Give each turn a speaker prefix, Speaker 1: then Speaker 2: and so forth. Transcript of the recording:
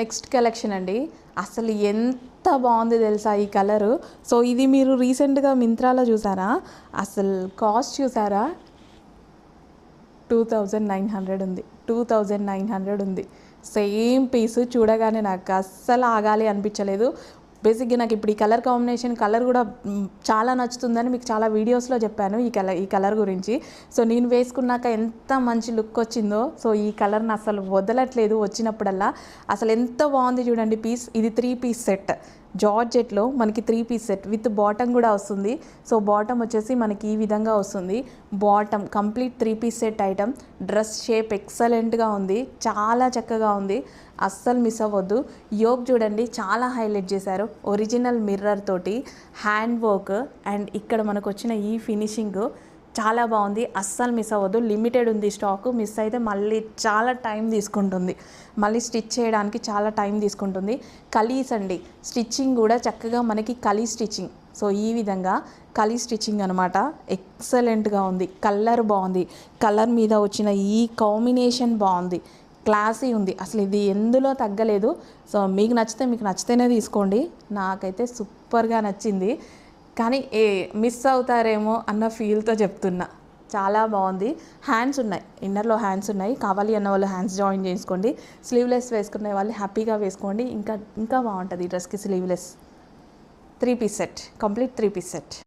Speaker 1: Next collection అండి. అసలు ఎంత బాగుంది తెలుసా ఈ కలరు. సో ఇది మీరు రీసెంట్గా మింత్రాలో చూసారా? అసలు కాస్ట్ చూసారా? 2900 ఉంది. 2900 ఉంది. సేమ్ పీసు చూడగానే నాకు అస్సలు ఆగాలి అనిపించలేదు. బేసిక్గా నాకు ఇప్పుడు ఈ కలర్ కాంబినేషన్ కలర్ కూడా చాలా నచ్చుతుందని మీకు చాలా వీడియోస్లో చెప్పాను ఈ కలర్ గురించి. సో నేను వేసుకున్నాక ఎంత మంచి లుక్ వచ్చిందో. సో ఈ కలర్ని అసలు వదలట్లేదు వచ్చినప్పుడల్లా. అసలు ఎంత బాగుంది చూడండి పీస్. ఇది 3 పీస్ సెట్ జార్జెట్లో మనకి 3 పీస్ సెట్ విత్ బాటమ్ కూడా వస్తుంది. సో బాటమ్ వచ్చేసి మనకి ఈ విధంగా వస్తుంది. Bottom complete 3 piece set item. Dress shape ఎక్సలెంట్గా ఉంది, చాలా చక్కగా ఉంది, అస్సలు మిస్ అవ్వద్దు. యోక్ చూడండి చాలా హైలైట్ చేశారు. ఒరిజినల్ మిర్రర్ తోటి హ్యాండ్ వర్క్ అండ్ ఇక్కడ మనకు వచ్చిన ఈ ఫినిషింగ్ చాలా బాగుంది, అస్సలు మిస్ అవ్వద్దు. లిమిటెడ్ ఉంది స్టాకు. మిస్ అయితే మళ్ళీ చాలా టైం తీసుకుంటుంది, మళ్ళీ స్టిచ్ చేయడానికి చాలా టైం తీసుకుంటుంది. కలీస్ అండి, స్టిచ్చింగ్ కూడా చక్కగా మనకి కలీ స్టిచ్చింగ్. సో ఈ విధంగా కలీ స్టిచ్చింగ్ అనమాట. ఎక్సలెంట్గా ఉంది, కలర్ బాగుంది, కలర్ మీద వచ్చిన ఈ కాంబినేషన్ బాగుంది, క్లాసీ ఉంది. అసలు ఇది ఎందులో తగ్గలేదు. సో మీకు నచ్చితేనే తీసుకోండి. నాకైతే సూపర్గా నచ్చింది, కానీ మిస్ అవుతారేమో అన్న ఫీల్తో చెప్తున్నా. చాలా బాగుంది. హ్యాండ్స్ ఉన్నాయి, ఇన్నర్లో హ్యాండ్స్ ఉన్నాయి. కావాలి అన్న వాళ్ళు హ్యాండ్స్ జాయిన్ చేసుకోండి. స్లీవ్లెస్ వేసుకునే వాళ్ళు హ్యాపీగా వేసుకోండి. ఇంకా బాగుంటుంది ఈ డ్రెస్కి sleeveless. 3 piece set, complete 3 piece set.